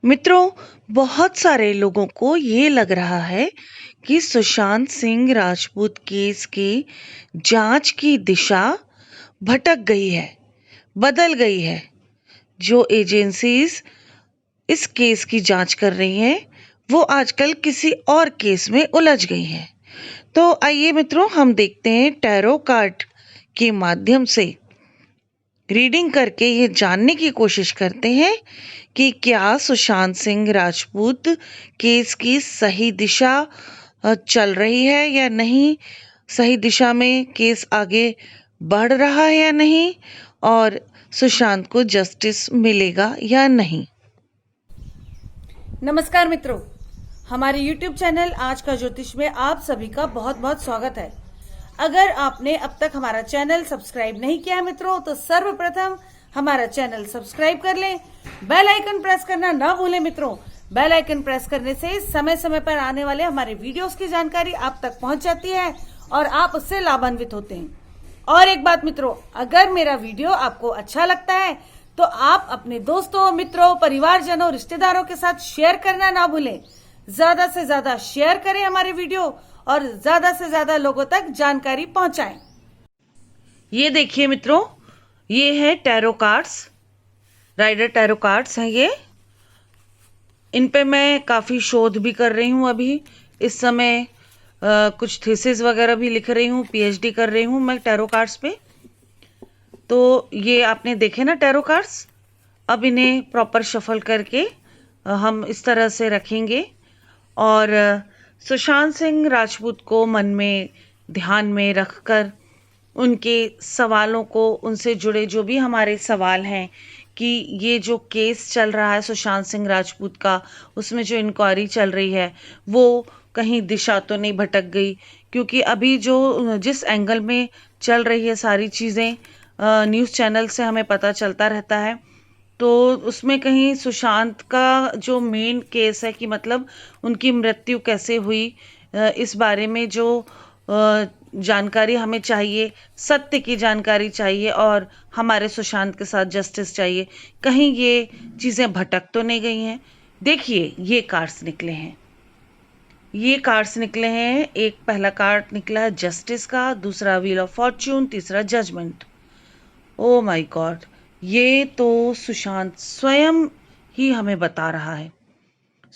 मित्रों, बहुत सारे लोगों को ये लग रहा है कि सुशांत सिंह राजपूत केस की जांच की दिशा भटक गई है, बदल गई है। जो एजेंसीज इस केस की जांच कर रही हैं, वो आजकल किसी और केस में उलझ गई हैं। तो आइए मित्रों, हम देखते हैं टैरो कार्ड के माध्यम से रीडिंग करके ये जानने की कोशिश करते हैं कि क्या सुशांत सिंह राजपूत केस की सही दिशा चल रही है या नहीं, सही दिशा में केस आगे बढ़ रहा है या नहीं, और सुशांत को जस्टिस मिलेगा या नहीं। नमस्कार मित्रों, हमारे YouTube चैनल आज का ज्योतिष में आप सभी का बहुत बहुत स्वागत है। अगर आपने अब तक हमारा चैनल सब्सक्राइब नहीं किया है मित्रों, तो सर्वप्रथम हमारा चैनल सब्सक्राइब कर लें। बेल आइकन प्रेस करना ना भूलें मित्रों। बेल आइकन प्रेस करने से समय समय पर आने वाले हमारे वीडियोस की जानकारी आप तक पहुंच जाती है और आप उससे लाभान्वित होते हैं। और एक बात मित्रों, अगर मेरा वीडियो आपको अच्छा लगता है तो आप अपने दोस्तों, मित्रों, परिवारजनों, रिश्तेदारों के साथ शेयर करना ना भूलें। ज्यादा से ज्यादा शेयर करें हमारे वीडियो और ज्यादा से ज्यादा लोगों तक जानकारी पहुंचाएं। ये देखिए मित्रों, ये है tarot cards, rider tarot cards हैं ये। इन पे मैं काफ़ी शोध भी कर रही हूँ अभी इस समय। कुछ थीसिस वगैरह भी लिख रही हूँ, पीएचडी कर रही हूँ मैं टैरो कार्ड्स पे। तो ये आपने देखे ना टैरो कार्ड्स, अब इन्हें प्रॉपर शफल करके हम इस तरह से रखेंगे और सुशांत सिंह राजपूत को मन में ध्यान में रखकर उनके सवालों को, उनसे जुड़े जो भी हमारे सवाल हैं कि ये जो केस चल रहा है सुशांत सिंह राजपूत का, उसमें जो इंक्वायरी चल रही है वो कहीं दिशा तो नहीं भटक गई। क्योंकि अभी जो जिस एंगल में चल रही है सारी चीज़ें, न्यूज़ चैनल से हमें पता चलता रहता है, तो उसमें कहीं सुशांत का जो मेन केस है कि मतलब उनकी मृत्यु कैसे हुई, इस बारे में जो जानकारी हमें चाहिए, सत्य की जानकारी चाहिए और हमारे सुशांत के साथ जस्टिस चाहिए, कहीं ये चीज़ें भटक तो नहीं गई हैं। देखिए, ये कार्ड्स निकले हैं, ये कार्ड्स निकले हैं। एक पहला कार्ड निकला है जस्टिस का, दूसरा व्हील ऑफ फॉर्च्यून, तीसरा जजमेंट। ओ माय गॉड, ये तो सुशांत स्वयं ही हमें बता रहा है,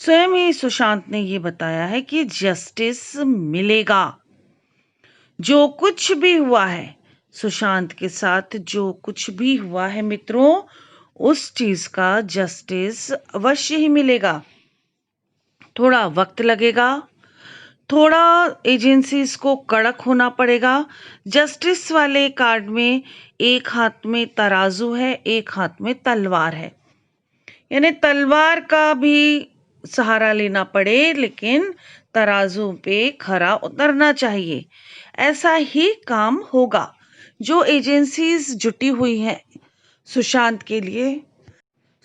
स्वयं ही सुशांत ने ये बताया है कि जस्टिस मिलेगा। जो कुछ भी हुआ है सुशांत के साथ, जो कुछ भी हुआ है मित्रों, उस चीज का जस्टिस अवश्य ही मिलेगा। थोड़ा वक्त लगेगा, थोड़ा एजेंसीज को कड़क होना पड़ेगा। जस्टिस वाले कार्ड में एक हाथ में तराजू है, एक हाथ में तलवार है, यानी तलवार का भी सहारा लेना पड़े लेकिन तराजू पे खरा उतरना चाहिए। ऐसा ही काम होगा। जो एजेंसीज जुटी हुई हैं सुशांत के लिए,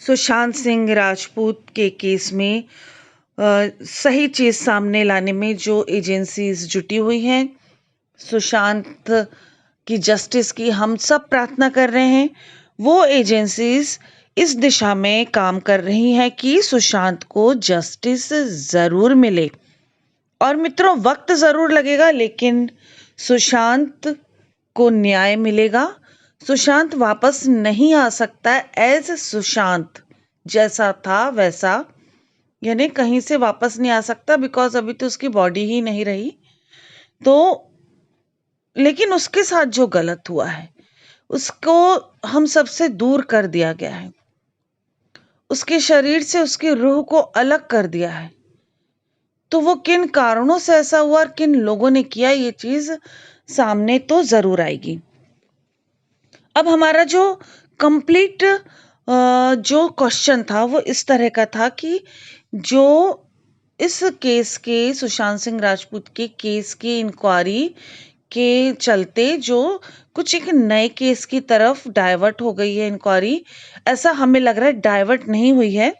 सुशांत सिंह राजपूत के केस में सही चीज सामने लाने में जो एजेंसीज जुटी हुई हैं, सुशांत की जस्टिस की हम सब प्रार्थना कर रहे हैं। वो एजेंसीज इस दिशा में काम कर रही हैं कि सुशांत को जस्टिस जरूर मिले। और मित्रों, वक्त जरूर लगेगा लेकिन सुशांत को न्याय मिलेगा। सुशांत वापस नहीं आ सकता एज सुशांत, जैसा था वैसा, यानी कहीं से वापस नहीं आ सकता, बिकॉज अभी तो उसकी बॉडी ही नहीं रही। तो लेकिन उसके साथ जो गलत हुआ है उसको हम सबसे दूर कर दिया गया है, उसके शरीर से उसकी रूह को अलग कर दिया है। तो वो किन कारणों से ऐसा हुआ और किन लोगों ने किया, ये चीज सामने तो जरूर आएगी। अब हमारा जो कंप्लीट जो क्वेश्चन था वो इस तरह का था कि जो इस केस के, सुशांत सिंह राजपूत के केस की इंक्वायरी के चलते जो कुछ एक नए केस की तरफ डाइवर्ट हो गई है इंक्वायरी, ऐसा हमें लग रहा है। डाइवर्ट नहीं हुई है।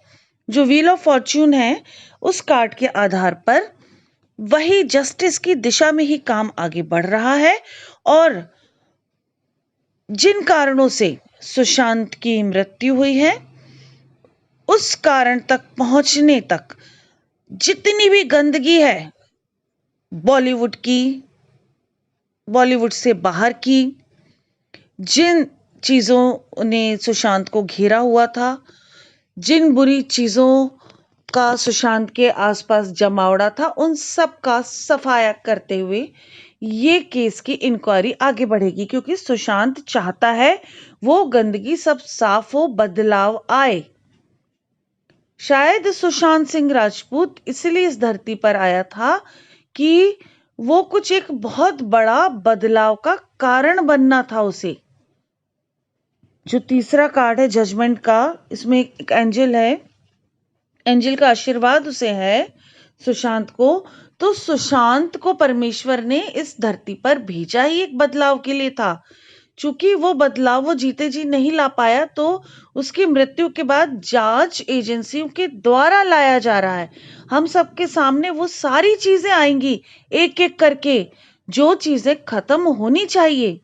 जो व्हील ऑफ फॉर्च्यून है उस कार्ड के आधार पर वही जस्टिस की दिशा में ही काम आगे बढ़ रहा है। और जिन कारणों से सुशांत की मृत्यु हुई है उस कारण तक पहुंचने तक जितनी भी गंदगी है बॉलीवुड की, बॉलीवुड से बाहर की, जिन चीजों ने सुशांत को घेरा हुआ था, जिन बुरी चीजों का सुशांत के आसपास जमावड़ा था, उन सब का सफाया करते हुए ये केस की इंक्वायरी आगे बढ़ेगी, क्योंकि सुशांत चाहता है वो गंदगी सब साफ हो, बदलाव आए। शायद सुशांत सिंह राजपूत इसलिए इस धरती पर आया था कि वो कुछ एक बहुत बड़ा बदलाव का कारण बनना था उसे। जो तीसरा कार्ड है जजमेंट का, इसमें एक एंजल है, एंजल का आशीर्वाद उसे है सुशांत को। तो सुशांत को परमेश्वर ने इस धरती पर भेजा ही एक बदलाव के लिए था। चूंकि वो बदलाव वो जीते जी नहीं ला पाया, तो उसकी मृत्यु के बाद जांच एजेंसियों के द्वारा लाया जा रहा है। हम सबके सामने वो सारी चीजें आएंगी एक एक करके, जो चीजें खत्म होनी चाहिए।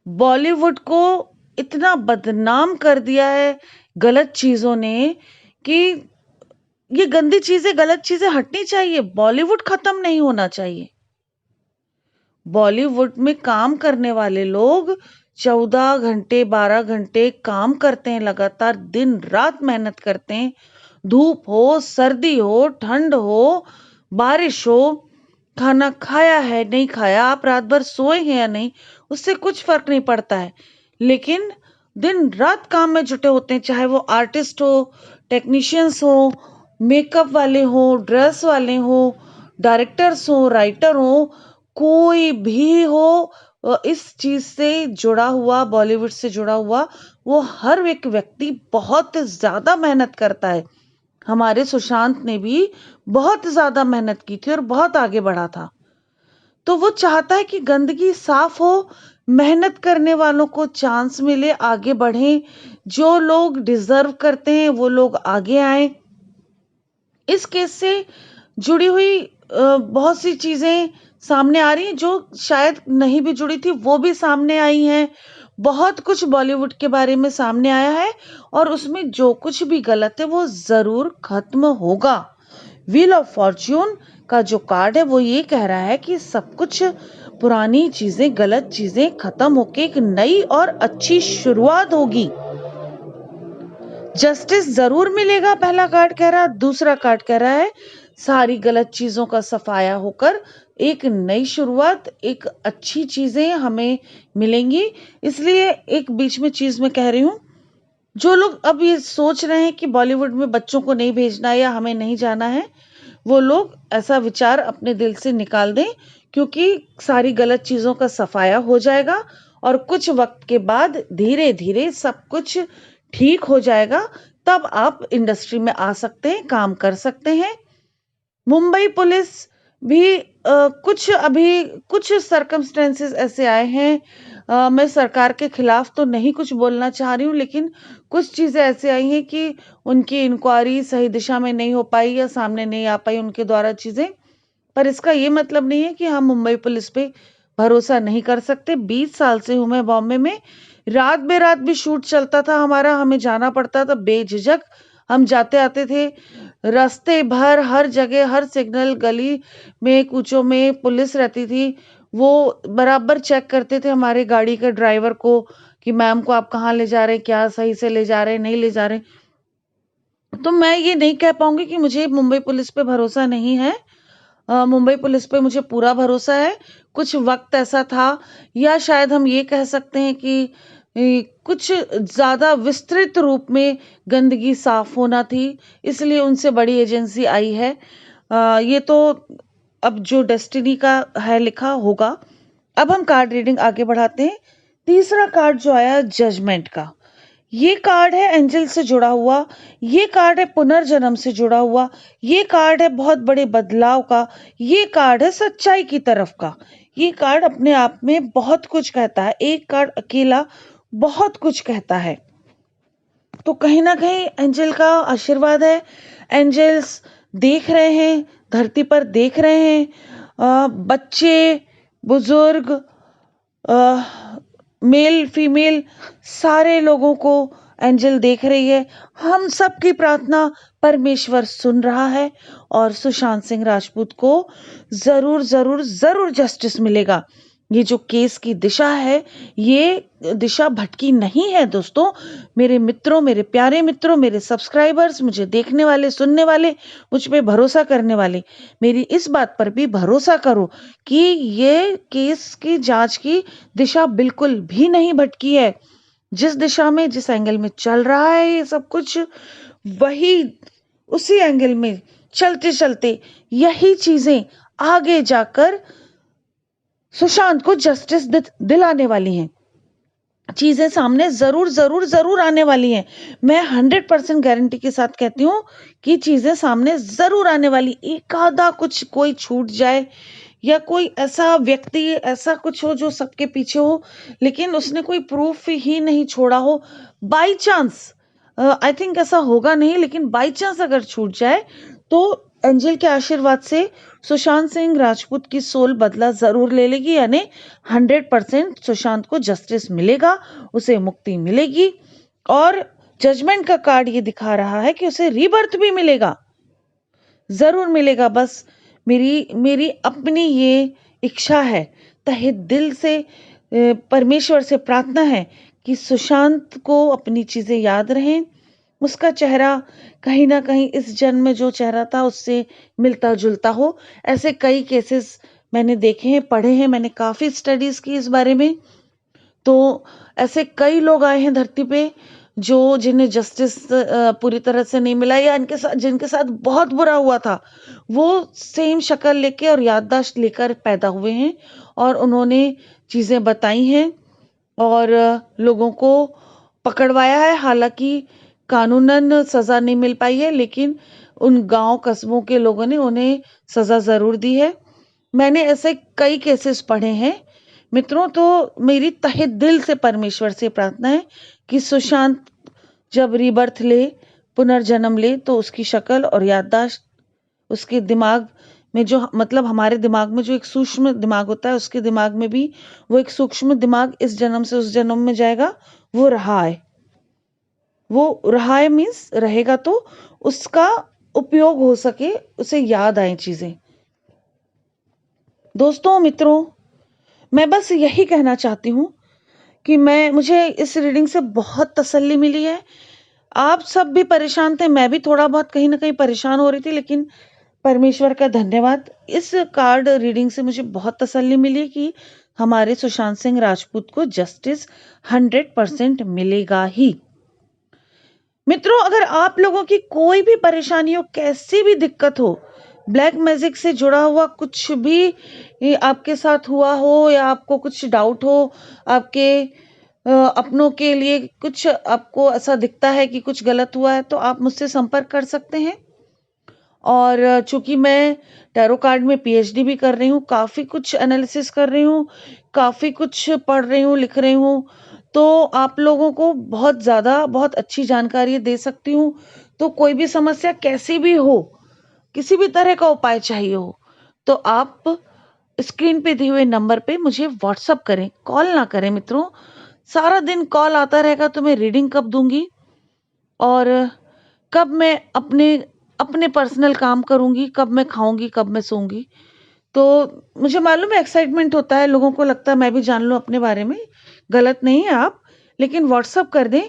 बॉलीवुड को इतना बदनाम कर दिया है गलत चीजों ने कि ये गंदी चीजें, गलत चीजें हटनी चाहिए। बॉलीवुड खत्म नहीं होना चाहिए। बॉलीवुड में काम करने वाले लोग 14 घंटे 12 घंटे काम करते हैं, लगातार दिन रात मेहनत करते हैं। धूप हो, सर्दी हो, ठंड हो, बारिश हो, खाना खाया है नहीं खाया, आप रात भर सोए हैं या नहीं, उससे कुछ फर्क नहीं पड़ता है। लेकिन दिन रात काम में जुटे होते हैं, चाहे वो आर्टिस्ट हो, टेक्नीशियंस हो, मेकअप वाले हो, ड्रेस वाले हो, डायरेक्टर्स हो, राइटर हो, कोई भी हो, इस चीज से जुड़ा हुआ, बॉलीवुड से जुड़ा हुआ, वो हर एक व्यक्ति बहुत ज्यादा मेहनत करता है। हमारे सुशांत ने भी बहुत ज्यादा मेहनत की थी और बहुत आगे बढ़ा था। तो वो चाहता है कि गंदगी साफ हो, मेहनत करने वालों को चांस मिले, आगे बढ़ें, जो लोग डिजर्व करते हैं वो लोग आगे आए। इस केस से जुड़ी हुई बहुत सी चीजें सामने आ रही हैं, जो शायद नहीं भी जुड़ी थी वो भी सामने आई हैं। बहुत कुछ बॉलीवुड के बारे में सामने आया है और उसमें जो कुछ भी गलत है वो जरूर खत्म होगा। व्हील ऑफ फॉर्च्यून का जो कार्ड है वो ये कह रहा है कि सब कुछ, पुरानी चीजें, गलत चीजें खत्म होके एक नई और अच्छी शुरुआत होगी। जस्टिस जरूर मिलेगा, पहला कार्ड कह रहा है। दूसरा कार्ड कह रहा है सारी गलत चीजों का सफाया होकर एक नई शुरुआत, एक अच्छी चीजें हमें मिलेंगी। इसलिए एक बीच में चीज मैं कह रही हूं, जो लोग अब ये सोच रहे हैं कि बॉलीवुड में बच्चों को नहीं भेजना या हमें नहीं जाना है, वो लोग ऐसा विचार अपने दिल से निकाल दें, क्योंकि सारी गलत चीजों का सफाया हो जाएगा और कुछ वक्त के बाद धीरे धीरे सब कुछ ठीक हो जाएगा। तब आप इंडस्ट्री में आ सकते हैं, काम कर सकते हैं। मुंबई पुलिस भी कुछ सर्कमस्टेंसेस ऐसे आए हैं, मैं सरकार के खिलाफ तो नहीं कुछ बोलना चाह रही हूँ, लेकिन कुछ चीजें ऐसे आई हैं कि उनकी इंक्वायरी सही दिशा में नहीं हो पाई या सामने नहीं आ पाई उनके द्वारा चीजें। पर इसका ये मतलब नहीं है कि हम मुंबई पुलिस पे भरोसा नहीं कर सकते। 20 साल से हूं मैं बॉम्बे में, रात बेरात भी शूट चलता था हमारा, हमें जाना पड़ता था बेझिझक, हम जाते आते थे। रास्ते भर हर जगह, हर सिग्नल, गली में, कूचों में पुलिस रहती थी। वो बराबर चेक करते थे हमारे गाड़ी के ड्राइवर को कि मैम को आप कहाँ ले जा रहे हैं, क्या सही से ले जा रहे हैं, नहीं ले जा रहे। तो मैं ये नहीं कह पाऊंगी कि मुझे मुंबई पुलिस पे भरोसा नहीं है। मुंबई पुलिस पे मुझे पूरा भरोसा है। कुछ वक्त ऐसा था, या शायद हम ये कह सकते हैं कि कुछ ज्यादा विस्तृत रूप में गंदगी साफ होना थी, इसलिए उनसे बड़ी एजेंसी आई है। ये तो अब जो डेस्टिनी का है लिखा होगा। अब हम कार्ड रीडिंग आगे बढ़ाते हैं। तीसरा कार्ड जो आया जजमेंट का, ये कार्ड है एंजल से जुड़ा हुआ, ये कार्ड है पुनर्जन्म से जुड़ा हुआ, ये कार्ड है बहुत बड़े बदलाव का, ये कार्ड है सच्चाई की तरफ का। ये कार्ड अपने आप में बहुत कुछ कहता है, एक कार्ड अकेला बहुत कुछ कहता है। तो कहीं ना कहीं एंजल का आशीर्वाद है। एंजल्स देख रहे हैं, धरती पर देख रहे हैं, बच्चे, बुजुर्ग, मेल फीमेल, सारे लोगों को एंजल देख रही है, हम सबकी प्रार्थना परमेश्वर सुन रहा है और सुशांत सिंह राजपूत को जरूर जरूर जरूर जस्टिस मिलेगा। ये जो केस की दिशा है, ये दिशा भटकी नहीं है दोस्तों। मेरे मित्रों, मेरे प्यारे मित्रों, मेरे सब्सक्राइबर्स, मुझे देखने वाले, सुनने वाले, मुझ पे भरोसा करने वाले, मेरी इस बात पर भी भरोसा करो कि ये केस की जांच की दिशा बिल्कुल भी नहीं भटकी है। जिस दिशा में, जिस एंगल में चल रहा है ये सब कुछ, वही उसी एंगल में चलते चलते यही चीजें आगे जाकर सुशांत को जस्टिस दिलाने वाली हैं। चीजें सामने जरूर जरूर जरूर आने वाली हैं। मैं 100% गारंटी के साथ कहती हूँ कि चीजें सामने जरूर आने वाली। एक आधा कुछ कोई छूट जाए या कोई ऐसा व्यक्ति ऐसा कुछ हो जो सबके पीछे हो, लेकिन उसने कोई प्रूफ ही नहीं छोड़ा हो, बाई चांस, आई थिंक ऐसा होगा नहीं, लेकिन बाई चांस अगर छूट जाए तो एंजल के आशीर्वाद से सुशांत सिंह राजपूत की सोल बदला जरूर ले लेगी। यानी 100% सुशांत को जस्टिस मिलेगा, उसे मुक्ति मिलेगी। और जजमेंट का कार्ड ये दिखा रहा है कि उसे रीबर्थ भी मिलेगा, जरूर मिलेगा। बस मेरी अपनी ये इच्छा है, तहे दिल से परमेश्वर से प्रार्थना है कि सुशांत को अपनी चीजें याद रहें, उसका चेहरा कहीं ना कहीं इस जन्म में जो चेहरा था उससे मिलता जुलता हो। ऐसे कई केसेस मैंने देखे हैं, पढ़े हैं, मैंने काफी स्टडीज की इस बारे में। तो ऐसे कई लोग आए हैं धरती पे जो जिन्हें जस्टिस पूरी तरह से नहीं मिला, या इनके साथ जिनके साथ बहुत बुरा हुआ था, वो सेम शक्ल लेके और याददाश्त लेकर पैदा हुए हैं और उन्होंने चीजें बताई हैं और लोगों को पकड़वाया है। हालांकि कानूनन सजा नहीं मिल पाई है, लेकिन उन गांव कस्बों के लोगों ने उन्हें सजा जरूर दी है। मैंने ऐसे कई केसेस पढ़े हैं मित्रों। तो मेरी तहे दिल से परमेश्वर से प्रार्थना है कि सुशांत जब रीबर्थ ले, पुनर्जन्म ले, तो उसकी शक्ल और याददाश्त, उसके दिमाग में जो, मतलब हमारे दिमाग में जो एक सूक्ष्म दिमाग होता है, उसके दिमाग में भी वो एक सूक्ष्म दिमाग इस जन्म से उस जन्म में जाएगा, वो रहा है। वो रहा है मीन्स रहेगा, तो उसका उपयोग हो सके, उसे याद आए चीजें। दोस्तों, मित्रों, मैं बस यही कहना चाहती हूँ कि मुझे इस रीडिंग से बहुत तसल्ली मिली है। आप सब भी परेशान थे, मैं भी थोड़ा बहुत कहीं ना कहीं परेशान हो रही थी, लेकिन परमेश्वर का धन्यवाद, इस कार्ड रीडिंग से मुझे बहुत तसल्ली मिली कि हमारे सुशांत सिंह राजपूत को जस्टिस 100% मिलेगा ही। मित्रों, अगर आप लोगों की कोई भी परेशानी हो, कैसी भी दिक्कत हो, ब्लैक मैजिक से जुड़ा हुआ कुछ भी आपके साथ हुआ हो, या आपको कुछ डाउट हो, आपके अपनों के लिए कुछ आपको ऐसा दिखता है कि कुछ गलत हुआ है, तो आप मुझसे संपर्क कर सकते हैं। और चूंकि मैं टैरो कार्ड में पीएचडी भी कर रही हूँ, काफी कुछ एनालिसिस कर रही हूँ, काफी कुछ पढ़ रही हूँ, लिख रही हूँ, तो आप लोगों को बहुत ज्यादा बहुत अच्छी जानकारी दे सकती हूँ। तो कोई भी समस्या कैसी भी हो, किसी भी तरह का उपाय चाहिए हो, तो आप स्क्रीन पे दिए हुए नंबर पे मुझे व्हाट्सअप करें, कॉल ना करें मित्रों। सारा दिन कॉल आता रहेगा तो मैं रीडिंग कब दूंगी, और कब मैं अपने अपने पर्सनल काम करूंगी, कब मैं खाऊंगी, कब मैं सोऊंगी। तो मुझे मालूम है एक्साइटमेंट होता है, लोगों को लगता है मैं भी जान लूं अपने बारे में। गलत नहीं है आप, लेकिन व्हाट्सअप कर दें,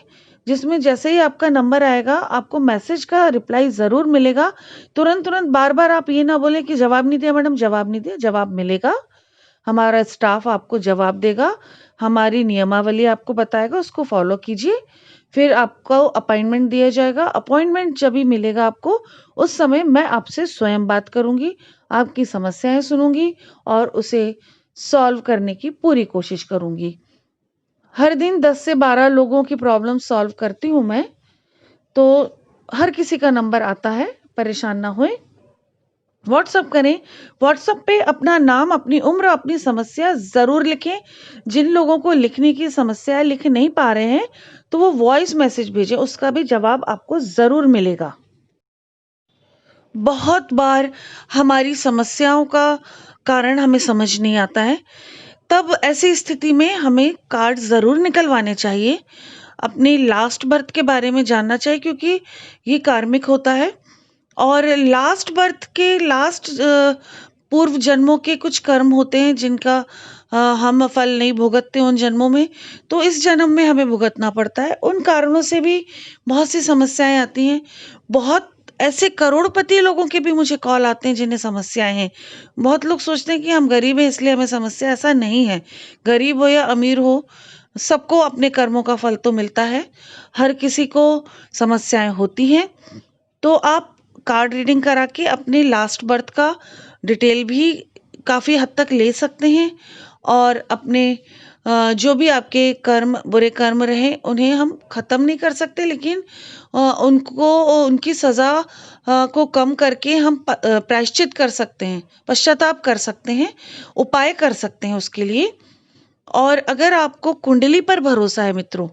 जिसमें जैसे ही आपका नंबर आएगा आपको मैसेज का रिप्लाई जरूर मिलेगा। तुरंत तुरंत बार बार आप ये ना बोले कि जवाब नहीं दिया मैडम, जवाब नहीं दिया, जवाब मिलेगा। हमारा स्टाफ आपको जवाब देगा, हमारी नियमावली आपको बताएगा, उसको फॉलो कीजिए। फिर आपको अपॉइंटमेंट दिया जाएगा। अपॉइंटमेंट जब भी मिलेगा आपको, उस समय मैं आपसे स्वयं बात करूंगी, आपकी समस्याएं सुनूंगी और उसे सॉल्व करने की पूरी कोशिश करूंगी। हर दिन 10 से 12 लोगों की प्रॉब्लम सॉल्व करती हूँ मैं, तो हर किसी का नंबर आता है, परेशान ना होए। व्हाट्सअप करें, व्हाट्सएप पे अपना नाम, अपनी उम्र, अपनी समस्या जरूर लिखें। जिन लोगों को लिखने की समस्या लिख नहीं पा रहे हैं, तो वो वॉइस मैसेज भेजें, उसका भी जवाब आपको जरूर मिलेगा। बहुत बार हमारी समस्याओं का कारण हमें समझ नहीं आता है, तब ऐसी स्थिति में हमें कार्ड जरूर निकलवाने चाहिए। अपने लास्ट बर्थ के बारे में जानना चाहिए, क्योंकि ये कार्मिक होता है और लास्ट बर्थ के लास्ट पूर्व जन्मों के कुछ कर्म होते हैं जिनका हम फल नहीं भुगतते उन जन्मों में, तो इस जन्म में हमें भुगतना पड़ता है। उन कारणों से भी बहुत सी समस्याएं आती हैं। बहुत ऐसे करोड़पति लोगों के भी मुझे कॉल आते हैं जिन्हें समस्याएं हैं। बहुत लोग सोचते हैं कि हम गरीब हैं इसलिए हमें समस्या, ऐसा नहीं है। गरीब हो या अमीर हो, सबको अपने कर्मों का फल तो मिलता है। हर किसी को समस्याएं होती हैं। तो आप कार्ड रीडिंग करा के अपने लास्ट बर्थ का डिटेल भी काफ़ी हद तक ले सकते हैं और अपने जो भी आपके कर्म, बुरे कर्म रहे, उन्हें हम ख़त्म नहीं कर सकते, लेकिन उनको, उनकी सज़ा को कम करके हम प्रायश्चित कर सकते हैं, पश्चाताप कर सकते हैं, उपाय कर सकते हैं उसके लिए। और अगर आपको कुंडली पर भरोसा है मित्रों,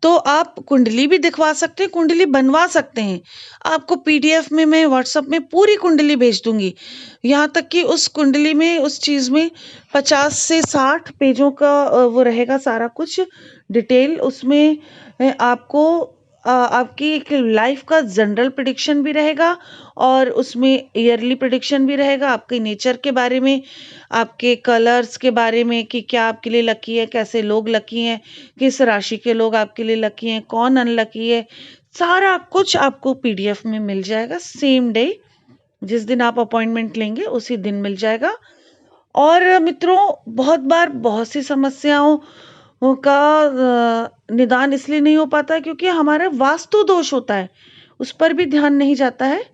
तो आप कुंडली भी दिखवा सकते हैं, कुंडली बनवा सकते हैं। आपको पीडीएफ में मैं व्हाट्सएप में पूरी कुंडली भेज दूंगी। यहाँ तक कि उस कुंडली में, उस चीज में 50 से 60 पेजों का वो रहेगा सारा कुछ डिटेल। उसमें आपको आपकी एक लाइफ का जनरल प्रेडिक्शन भी रहेगा और उसमें ईयरली प्रेडिक्शन भी रहेगा, आपके नेचर के बारे में, आपके कलर्स के बारे में कि क्या आपके लिए लकी है, कैसे लोग लकी हैं, किस राशि के लोग आपके लिए लकी हैं, कौन अनलकी है। सारा कुछ आपको पीडीएफ में मिल जाएगा सेम डे। जिस दिन आप अपॉइंटमेंट लेंगे उसी दिन मिल जाएगा। और मित्रों, बहुत बार बहुत सी समस्याओं का निदान इसलिए नहीं हो पाता है क्योंकि हमारा वास्तु दोष होता है, उस पर भी ध्यान नहीं जाता है।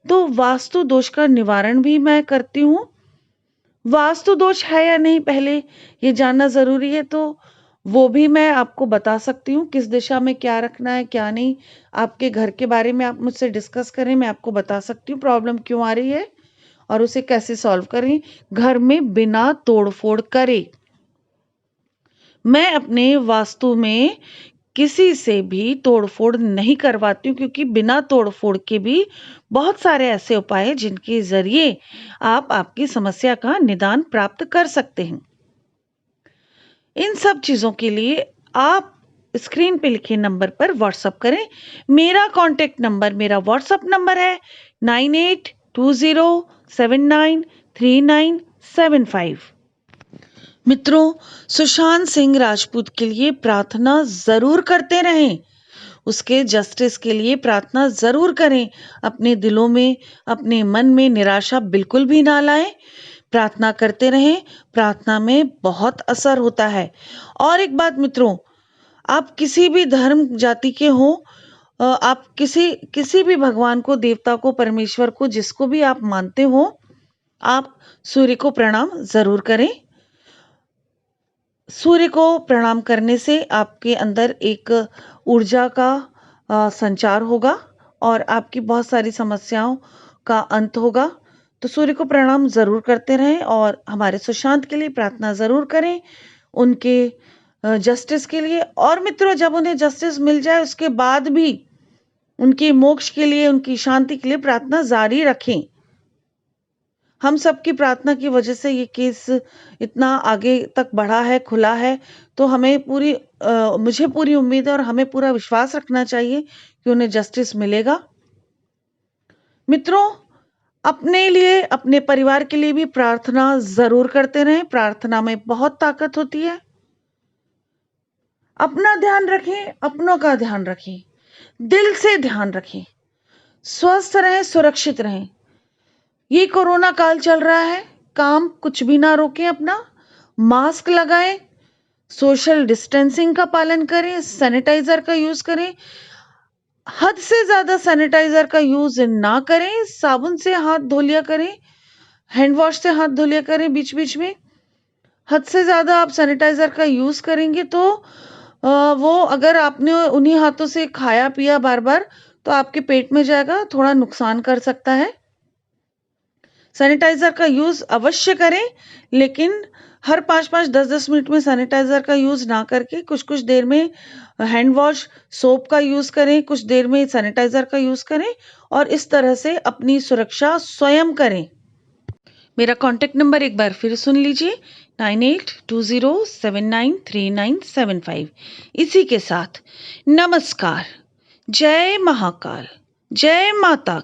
तो वास्तु दोष का निवारण भी मैं करती हूँ। वास्तु दोष है या नहीं पहले ये जानना जरूरी है, तो वो भी मैं आपको बता सकती हूँ, किस दिशा में क्या रखना है क्या नहीं। आपके घर के बारे में आप मुझसे डिस्कस करें, मैं आपको बता सकती हूँ प्रॉब्लम क्यों आ रही है और उसे कैसे सॉल्व करें, घर में बिना तोड़फोड़ करे। मैं अपने वास्तु में किसी से भी तोड़फोड़ नहीं करवाती हूँ, क्योंकि बिना तोड़फोड़ के भी बहुत सारे ऐसे उपाय हैं जिनके जरिए आप आपकी समस्या का निदान प्राप्त कर सकते हैं। इन सब चीजों के लिए आप स्क्रीन पे लिखे नंबर पर व्हाट्सएप करें। मेरा कांटेक्ट नंबर, मेरा व्हाट्सएप नंबर है 9820793975। मित्रों, सुशांत सिंह राजपूत के लिए प्रार्थना जरूर करते रहें, उसके जस्टिस के लिए प्रार्थना जरूर करें। अपने दिलों में, अपने मन में निराशा बिल्कुल भी ना लाएं, प्रार्थना करते रहें। प्रार्थना में बहुत असर होता है। और एक बात मित्रों, आप किसी भी धर्म जाति के हो, आप किसी भी भगवान को, देवता को, परमेश्वर को, जिसको भी आप मानते हो, आप सूर्य को प्रणाम जरूर करें। सूर्य को प्रणाम करने से आपके अंदर एक ऊर्जा का संचार होगा और आपकी बहुत सारी समस्याओं का अंत होगा। तो सूर्य को प्रणाम जरूर करते रहें और हमारे सुशांत के लिए प्रार्थना जरूर करें, उनके जस्टिस के लिए। और मित्रों, जब उन्हें जस्टिस मिल जाए उसके बाद भी उनके मोक्ष के लिए, उनकी शांति के लिए प्रार्थना जारी रखें। हम सबकी प्रार्थना की वजह से ये केस इतना आगे तक बढ़ा है, खुला है। तो हमें मुझे पूरी उम्मीद है और हमें पूरा विश्वास रखना चाहिए कि उन्हें जस्टिस मिलेगा। मित्रों, अपने लिए, अपने परिवार के लिए भी प्रार्थना जरूर करते रहें। प्रार्थना में बहुत ताकत होती है। अपना ध्यान रखें, अपनों का ध्यान रखें, दिल से ध्यान रखें, स्वस्थ रहें, सुरक्षित रहें। ये कोरोना काल चल रहा है, काम कुछ भी ना रोकें अपना, मास्क लगाएं, सोशल डिस्टेंसिंग का पालन करें, सैनिटाइजर का यूज करें। हद से ज्यादा सैनिटाइजर का यूज ना करें, साबुन से हाथ धो लिया करें, हैंड वॉश से हाथ धो लिया करें बीच बीच में। हद से ज्यादा आप सैनिटाइजर का यूज करेंगे तो वो, अगर आपने उन्हीं हाथों से खाया पिया बार बार, तो आपके पेट में जाएगा, थोड़ा नुकसान कर सकता है। सैनिटाइजर का यूज अवश्य करें, लेकिन हर 5-5, 10-10 मिनट में सैनिटाइजर का यूज ना करके कुछ कुछ देर में हैंड वॉश, सोप का यूज करें, कुछ देर में सैनिटाइजर का यूज करें और इस तरह से अपनी सुरक्षा स्वयं करें। मेरा कॉन्टेक्ट नंबर एक बार फिर सुन लीजिए, 9820793975। इसी के साथ नमस्कार, जय महाकाल, जय माता।